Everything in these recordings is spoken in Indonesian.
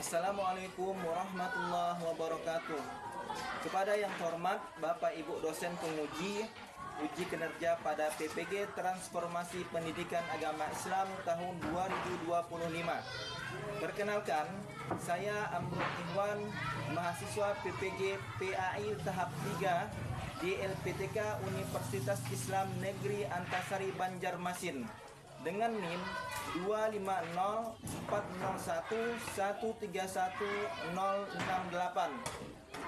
Assalamualaikum warahmatullahi wabarakatuh. Kepada yang terhormat Bapak Ibu dosen penguji uji kinerja pada PPG Transformasi Pendidikan Agama Islam tahun 2025. Perkenalkan, saya Amrul Ihwan, mahasiswa PPG PAI tahap 3 di LPTK Universitas Islam Negeri Antasari Banjarmasin dengan NIM 2501401131068.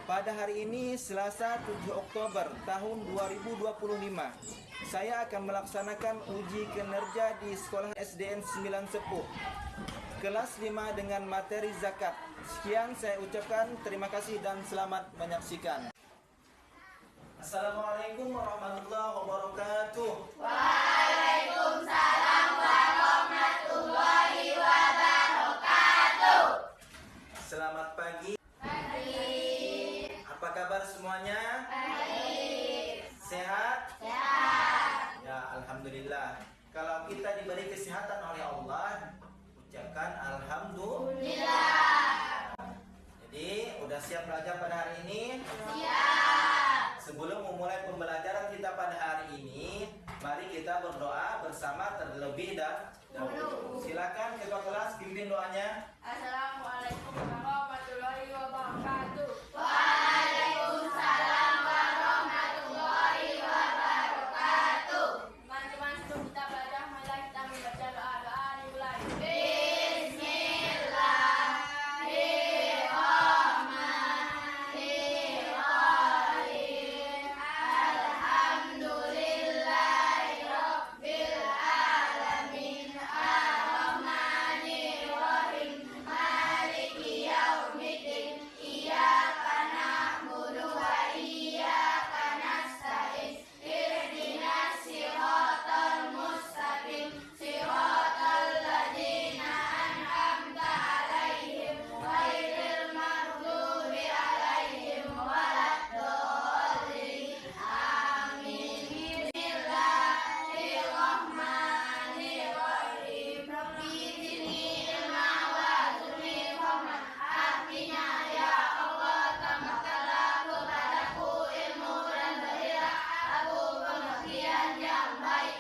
Pada hari ini Selasa 7 Oktober tahun 2025, saya akan melaksanakan uji kinerja di Sekolah SDN 9 Sepuh kelas 5 dengan materi zakat. Sekian saya ucapkan, terima kasih dan selamat menyaksikan. Assalamualaikum warahmatullahi wabarakatuh. Waalaikumsalam warahmatullahi wabarakatuh. Selamat pagi. Apa kabar semuanya? Baik. Sehat? Sehat. Ya, alhamdulillah. Kalau kita diberi kesehatan oleh Allah, ucapkan alhamdulillah. Jadi, udah siap belajar pada hari ini? Siap. Sebelum memulai pembelajaran kita pada hari ini, mari kita berdoa bersama terlebih dahulu. Silakan ketua kelas pimpin doanya. Assalamualaikum warahmatullahi wabarakatuh. Waalaikumsalam warahmatullahi wabarakatuh. Teman-teman, sebelum kita belajar, marilah kita membaca doa-doa dimulai. Bismillahirrahmanirrahim. Alhamdulillahirabbil alamin. Arrahmanirrahim. Maliki yaumiddin. Iyyaka na'budu wa iyyaka nasta'in. Ihdinas siratal mustaqim. Siratal ladzina an'amta 'alaihim ghairil maghdubi 'alaihim waladdallin. Amin. Bismillahirrahmanirrahim. Rabbi zidni ilma wa zidni fahma. Artinya, ya Allah, tambahkanlah kepadaku ilmu dan berilah aku pengertian yang baik.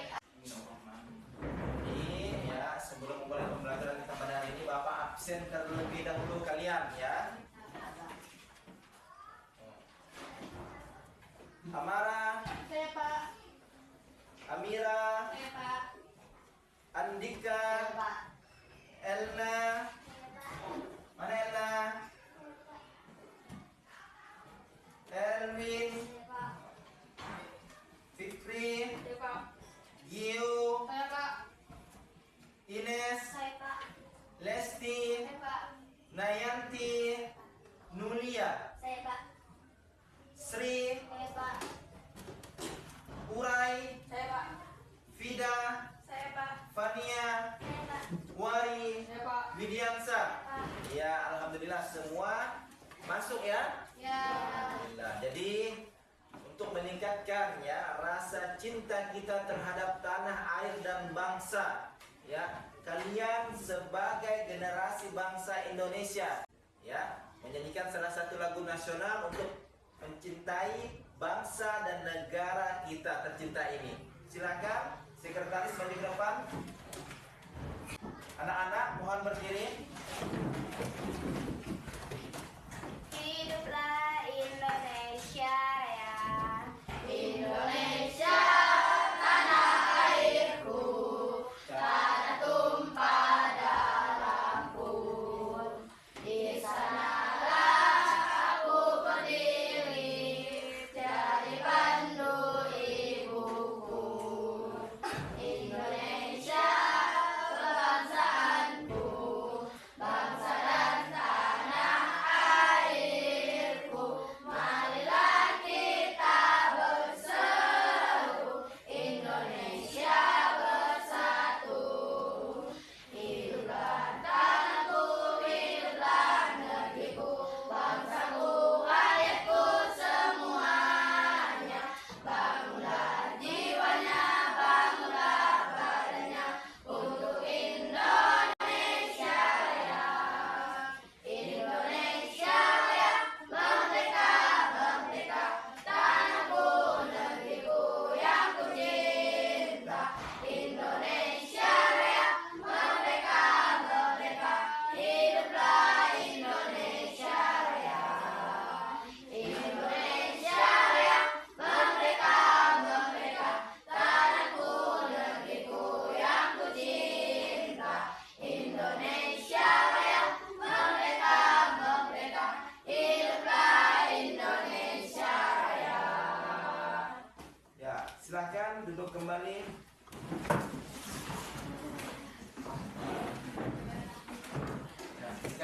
Ini ya, sebelum memulai pembelajaran kita pada hari ini, Bapak absen terlebih dahulu kalian ya. Amara, Saya Pak. Amira, Saya Pak. Andika, Elna. Mana Elna? Elvin, Fikri, Saya Pak. Gio, Saya Pak. Ines, Saya Pak. Lesti, Saya Pak. Nayanti, Nulia, Saya Pak. Sri, Saya Pak. Urai, Saya Pak. Fida, Saya Pak. Fania, Saya Pak. Wari, Saya Pak. Widiansa. Pak. Ya, alhamdulillah semua masuk ya. Ya. Alhamdulillah. Jadi untuk meningkatkan ya rasa cinta kita terhadap tanah air dan bangsa, ya, kalian sebagai generasi bangsa Indonesia, ya, menyanyikan salah satu lagu nasional untuk mencintai bangsa dan negara kita tercinta ini. Silakan sekretaris maju ke depan. Anak-anak mohon berdiri. Hiduplah Indonesia Raya. Indonesia, tanah airku, tanah tumpah darahku. Di sanalah aku berdiri, jadi pandu ibuku. Indonesia, kebangsaanku,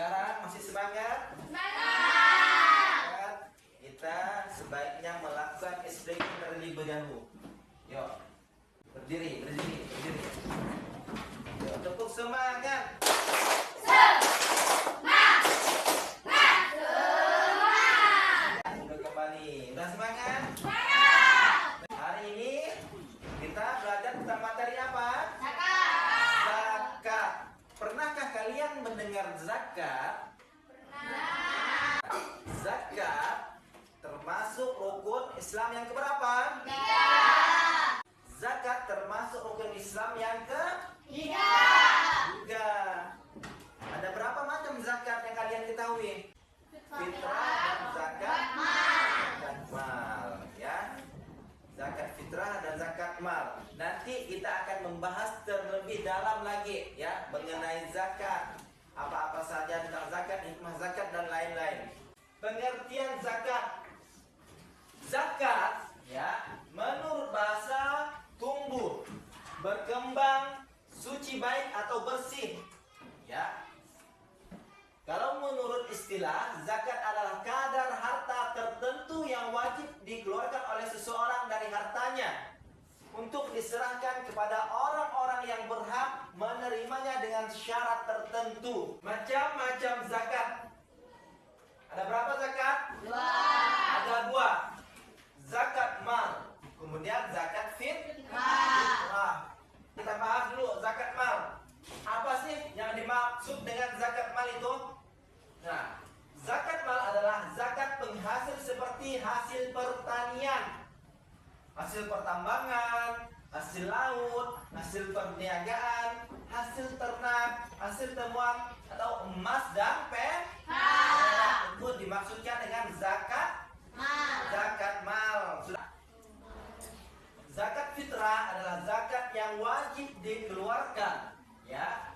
Sekarang masih semangat? Semangat. Kita sebaiknya melakukan stretching terlebih dahulu. Yuk, berdiri. Yuk, tepuk semangat. Udah kembali. Udah semangat? Hari ini kita belajar tentang materi apa? Zakat. Pernahkah kalian mendengar zakat? Zakat termasuk rukun Islam yang keberapa? Zakat termasuk rukun Islam yang ketiga. Ada berapa macam zakat yang kalian ketahui? Fitrah dan zakat mal, ya. Zakat fitrah dan zakat mal. Nanti kita akan membahas terlebih dalam lagi, ya, mengenai zakat. Apa-apa saja tentang zakat, hikmah zakat dan lain-lain. Pengertian zakat. Zakat, ya, menurut bahasa tumbuh, berkembang, suci baik atau bersih, ya. Kalau menurut istilah, zakat adalah kadar harta tertentu yang wajib dikeluarkan oleh seseorang dari hartanya untuk diserahkan kepada orang-orang yang berhak menerimanya dengan syarat tertentu. Macam-macam zakat. Ada berapa zakat? Ada 2. Zakat mal, kemudian zakat fitrah. Kita bahas dulu zakat mal. Apa sih yang dimaksud dengan zakat mal itu? Nah, zakat mal adalah zakat penghasil seperti hasil pertanian, hasil pertambangan, hasil laut, hasil perniagaan, hasil ternak, hasil temuan atau emas dan perak. Itu dimaksudkan dengan zakat mal. Zakat fitrah adalah zakat yang wajib dikeluarkan, ya,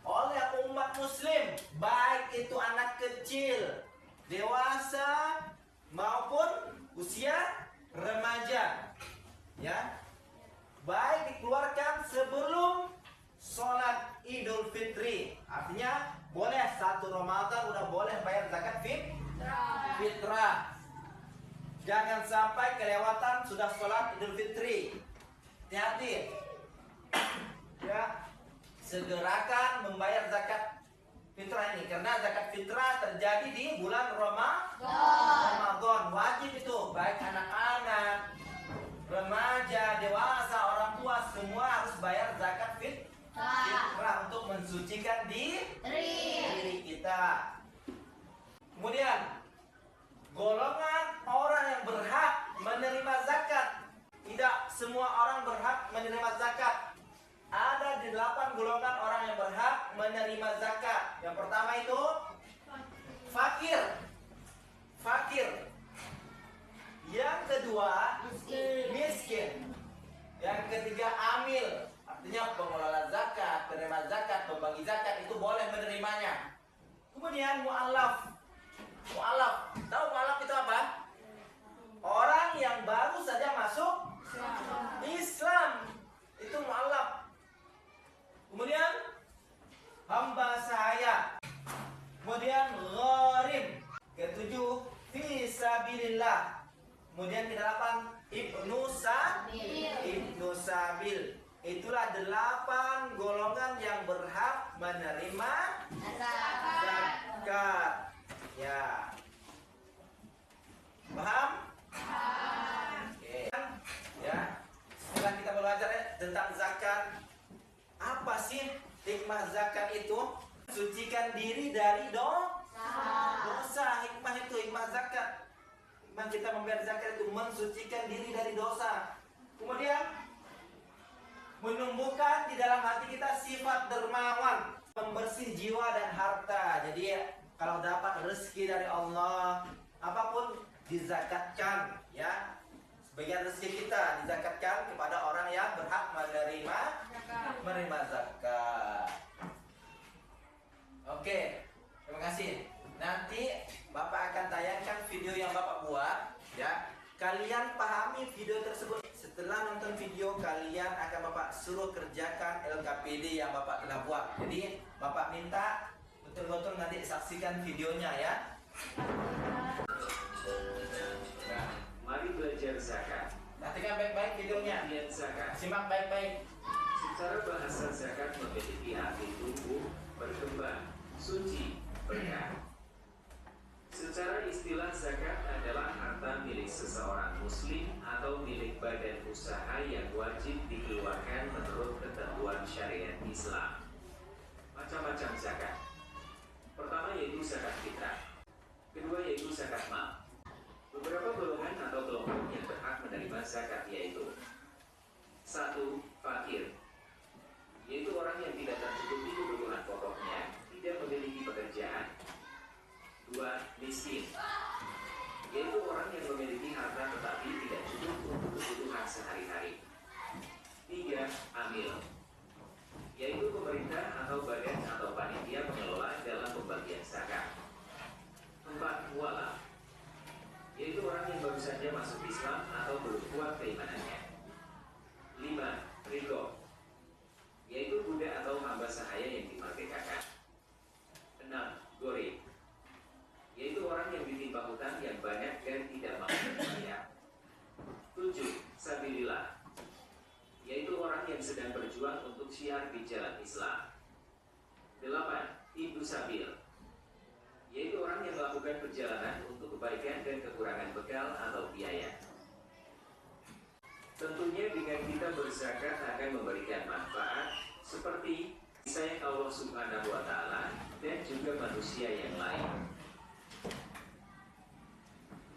oleh umat muslim, baik itu anak kecil, dewasa maupun usia remaja, ya. Baik dikeluarkan sebelum sholat Idul Fitri. Artinya boleh 1 Ramadan udah boleh bayar zakat fitrah. Jangan sampai kelewatan sudah sholat Idul Fitri. Hati-hati, ya. Segerakan membayar zakat fitrah ini, karena zakat fitrah terjadi di bulan Ramadan. Wajib itu, baik anak-anak, remaja, dewasa, orang tua, semua harus bayar zakat fitrah untuk mensucikan diri kita. Kemudian golongan orang yang berhak menerima zakat. Tidak semua orang berhak menerima zakat. Ada 8 golongan orang yang berhak menerima zakat. Yang pertama itu fakir. Yang kedua miskin. Yang ketiga amil. Artinya pengelola zakat, penerima zakat, pembagi zakat itu boleh menerimanya. Kemudian mu'alaf. Tahu mu'alaf itu apa? Orang yang baru saja masuk Islam. Itu mu'alaf. Kemudian hamba sahaya. Kemudian gharib. Ketujuh fisabilillah. Kemudian ke-8 ibnu sabil. Itulah 8 golongan yang berhak menerima zakat. Ya. Paham? Oke. Ya. Setelah kita belajar tentang zakat, apa sih hikmah zakat itu? Sucikan diri dari dosa. Hikmah zakat. Hikmah kita membayar zakat itu mensucikan diri dari dosa. Kemudian menumbuhkan di dalam hati kita sifat dermawan, membersih jiwa dan harta. Jadi kalau dapat rezeki dari Allah, apapun dizakatkan, ya. Sebagian rezeki kita dizakatkan kepada orang yang berhak menerima zakat. Oke, terima kasih. Nanti Bapak akan tayangkan video yang Bapak buat, ya. Kalian pahami video tersebut. Setelah nonton video, kalian akan Bapak suruh kerjakan LKPD yang Bapak telah buat. Jadi Bapak minta betul-betul nanti saksikan videonya ya. Nah, Mari belajar zakat. perhatikan baik-baik videonya. Niat zakat. Simak baik-baik. Secara bahasa zakat memiliki arti tumbuh, berkembang, suci, berkah. Secara istilah zakat adalah harta milik seseorang muslim atau milik badan usaha yang wajib dikeluarkan menurut ketentuan syariat Islam. Macam-macam zakat. Pertama yaitu zakat fitrah. Kedua yaitu zakat mal. Beberapa golongan atau kelompok yang berhak menerima zakat yaitu: 1. Fakir, yaitu orang yang tidak tercukupi kebutuhan pokoknya, tidak memiliki pekerjaan. 2. Miskin, yaitu orang yang memiliki harta tetapi tidak cukup untuk kebutuhan sehari-hari. 3. Amil, yaitu pemerintah atau badan atau panitia pengelola dalam pembagian zakat. 4. Mualaf, yaitu orang yang baru saja masuk Islam atau belum kuat keimanannya. 5. Riqab, yaitu budak atau hamba sahaya yang dimerdekakan. 6. Gharib, yaitu orang yang ditimpa hutang yang banyak dan tidak mampu membayar. 7. Sabilillah, yaitu orang yang sedang berjuang untuk syiar di jalan Islam. 8. Ibnu Sabil, yaitu orang yang melakukan perjalanan untuk kebaikan dan kekurangan bekal atau biaya. Tentunya dengan kita berzakat akan memberikan manfaat seperti sayang Allah Subhanahu wa Ta'ala dan juga manusia yang lain.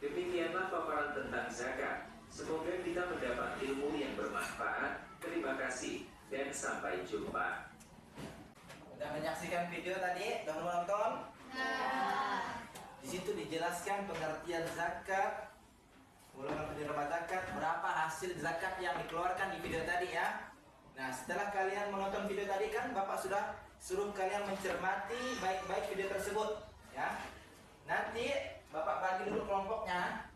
Demikianlah paparan tentang zakat. Semoga kita mendapat ilmu yang bermanfaat. Terima kasih dan sampai jumpa. Udah menyaksikan video tadi, udah menonton? Di situ dijelaskan pengertian zakat, golongan penerima zakat, berapa hasil zakat yang dikeluarkan di video tadi ya. Nah, setelah kalian menonton video tadi kan Bapak sudah suruh kalian mencermati baik-baik video tersebut ya. Nanti Bapak bagi dulu kelompoknya.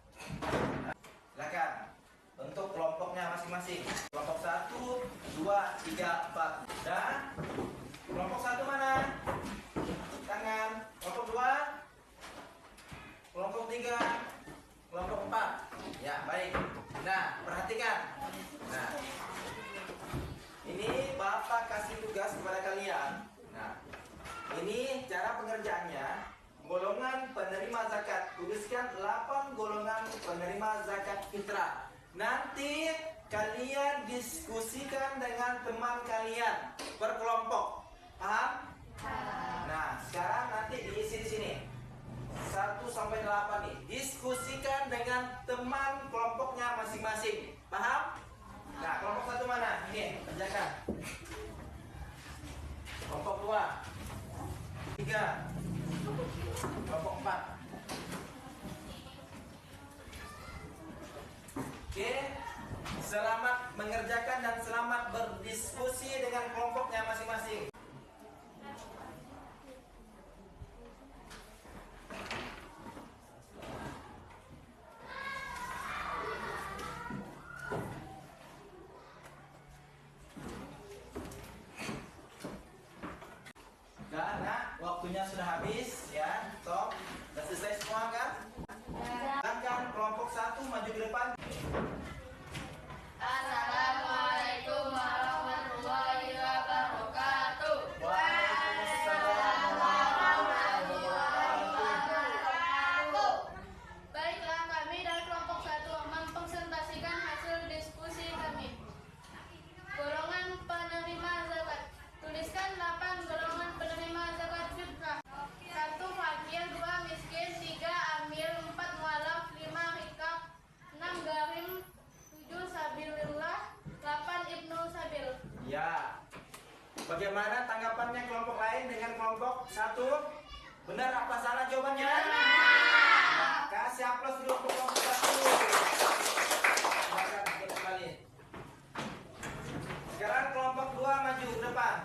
Silakan. Bentuk kelompoknya masing-masing. Kelompok 1, 2, 3, 4. Dan kelompok 1 mana? Tangan. Kelompok 2, kelompok 3, kelompok 4. Ya, baik. Nah, perhatikan. Nah, ini Bapak kasih tugas kepada kalian. Nah, ini cara pengerjaannya. Golongan penerima zakat, tuliskan 8 golongan penerima zakat fitrah. Nanti kalian diskusikan dengan teman kalian per kelompok. Paham? Nah, sekarang nanti diisi di sini. 1 sampai 8 nih. Diskusikan dengan teman kelompoknya masing-masing. Paham? Nah, kelompok 1 mana? Ini, kerjakan. Kelompok 2, 3, kelompok 4. Oke, selamat mengerjakan dan selamat berdiskusi dengan kelompoknya masing-masing. Nah, waktunya sudah habis ya. Stop. Sudah selesai semua kan? Silakan kelompok 1 maju ke depan. Assalamualaikum warahmatullahi wabarakatuh. Waalaikumsalam warahmatullahi wabarakatuh. Baiklah, kami dari kelompok 1 mempresentasikan hasil diskusi kami. Golongan penerima zakat. Tuliskan 8 golongan penerima zakat fitrah. 1 fakir, 2 miskin, 3 amil, 4 mualaf, 5 riqab, 6 gharim, 7 sabilillah, 8 ibnu sabil. Ya. Bagaimana tanggapannya kelompok lain dengan kelompok 1? Benar apa salah jawabannya? Nah, kasih aplaus dulu untuk kelompok 1. Silakan ikut kembali. Sekarang kelompok 2 maju ke depan.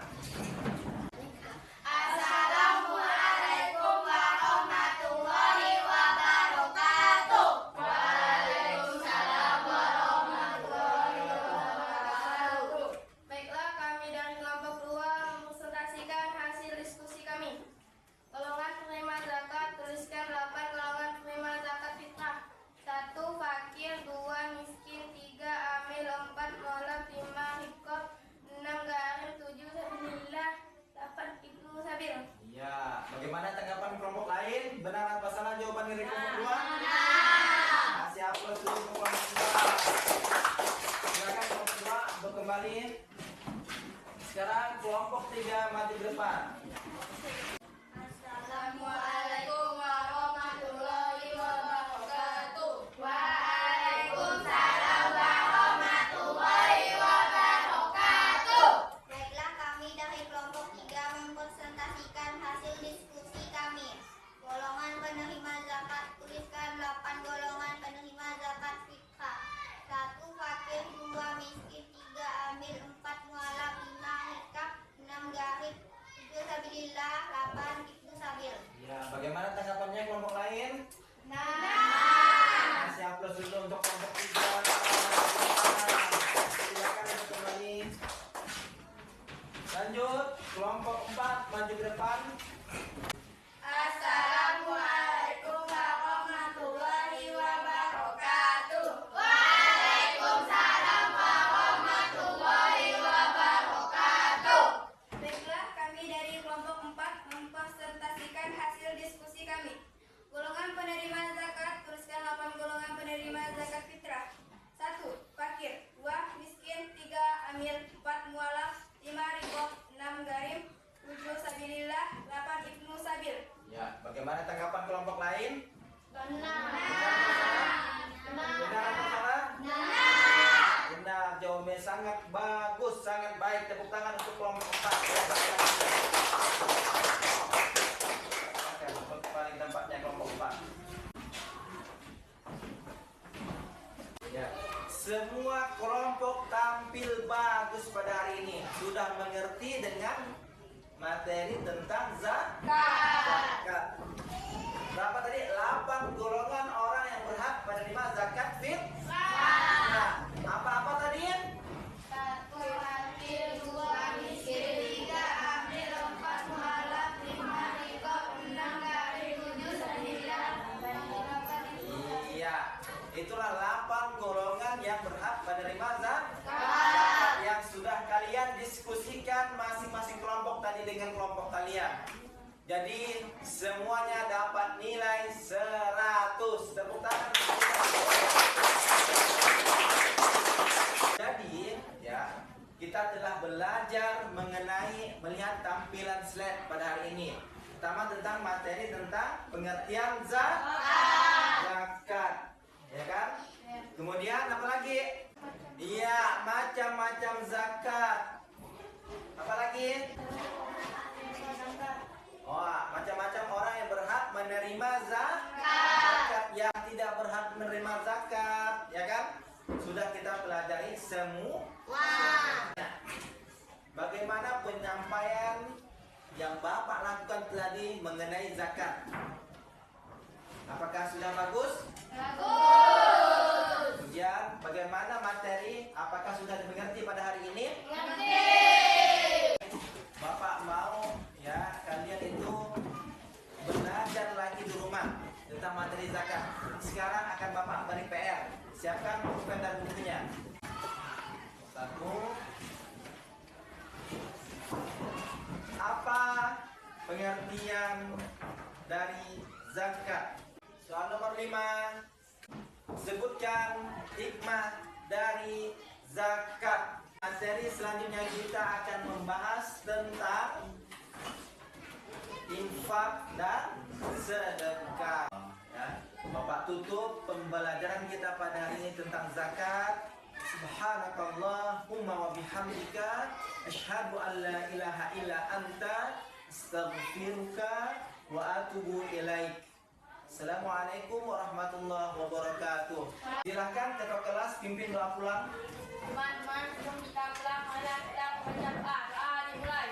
Assalamualaikum warahmatullahi wabarakatuh. Waalaikumsalam warahmatullahi wabarakatuh. Baiklah, kami dari kelompok 2 mempresentasikan hasil diskusi kami. Bagaimana tanggapan kelompok lain? Benar apa salah jawaban dari kelompok 2? Kasih aplaus dulu untuk kelompok 2. Silakan kelompok 2 untuk kembali. Sekarang kelompok 3 maju ke depan. Assalamualaikum warahmatullahi wabarakatuh. Waalaikumsalam warahmatullahi wabarakatuh. Baiklah, kami dari kelompok 3 mempresentasikan hasil diskusi kami. Golongan penerima zakat, tuliskan 8 golongan penerima zakat fitrah. 1 fakir, 2 miskin, 3 amil, 4 mualaf, 5 hikab, 6 garib, 7 sabilillah, 8 ibnu sabil. Ya, bagaimana tanggapannya kelompok lain? Nah, Kasih aplaus dulu untuk kelompok 3. Silakan untuk kembali. Lanjut, kelompok 4 maju ke depan. Assalamualaikum warahmatullahi wabarakatuh. Waalaikumsalam warahmatullahi wabarakatuh. Baiklah, kami dari kelompok 4 mempresentasikan hasil diskusi kami. Golongan penerima zakat, tuliskan 8 golongan penerima zakat fitrah. 1 fakir, 2 miskin, 3 amil, 4 mualaf, 5 riqab, 6 garim, 7 sabilillah, 8 ibnu sabil. Ya, bagaimana tanggapan kelompok lain? Benar. Benar atau salah? Benar, jawabannya sangat bagus, sangat baik. Tepuk tangan untuk kelompok 4. Oke, paling tempatnya kelompok 4. Ya, semua kelompok tampil bagus pada hari ini. Sudah mengerti dengan materi tentang zakat. Berapa tadi? 8 golongan orang yang berhak menerima zakat fitrah. Nah, apa-apa tadi? 1 fakir, 2 miskin, 3 amil, 4 mualaf, 5 riqab, 6 garim, 7 sabilillah, 8 ibnu sabil. Iya, itulah 8 golongan yang berhak menerima zakat yang sudah kalian diskusikan masing-masing kelompok tadi dengan kelompok kalian. Jadi semuanya dapat nilai 100. Tepuk tangan. Jadi ya, kita telah belajar mengenai melihat tampilan slide pada hari ini. Pertama tentang materi tentang pengertian zakat. Ya kan? Kemudian apa lagi? Iya, macam-macam zakat. Apa lagi? Oh, macam-macam orang yang berhak menerima zakat, yang tidak berhak menerima zakat, ya kan? Sudah kita pelajari semua. Bagaimana penyampaian yang Bapak lakukan tadi mengenai zakat? Apakah sudah bagus? Bagus. Kemudian bagaimana materi? Apakah sudah dimengerti pada hari ini? Ngerti. Bapak mau ya kalian itu belajar lagi di rumah tentang materi zakat. Sekarang akan Bapak beri PR. Siapkan pulpen dan bukunya. 1. Apa pengertian dari zakat? Soal nomor 5. Sebutkan hikmah dari zakat. Materi selanjutnya kita akan membahas tentang infak dan sedekah. Ya. Bapak tutup pembelajaran kita pada hari ini tentang zakat. Subhanakallahumma wa bihamdika asyhadu an la ilaha illa anta astaghfiruka wa atubu ilaik. Assalamualaikum warahmatullahi wabarakatuh. Silakan ketua kelas pimpin doa pulang. Teman-teman, sebelum kita pulang, marilah kita membaca doa. Doa dimulai.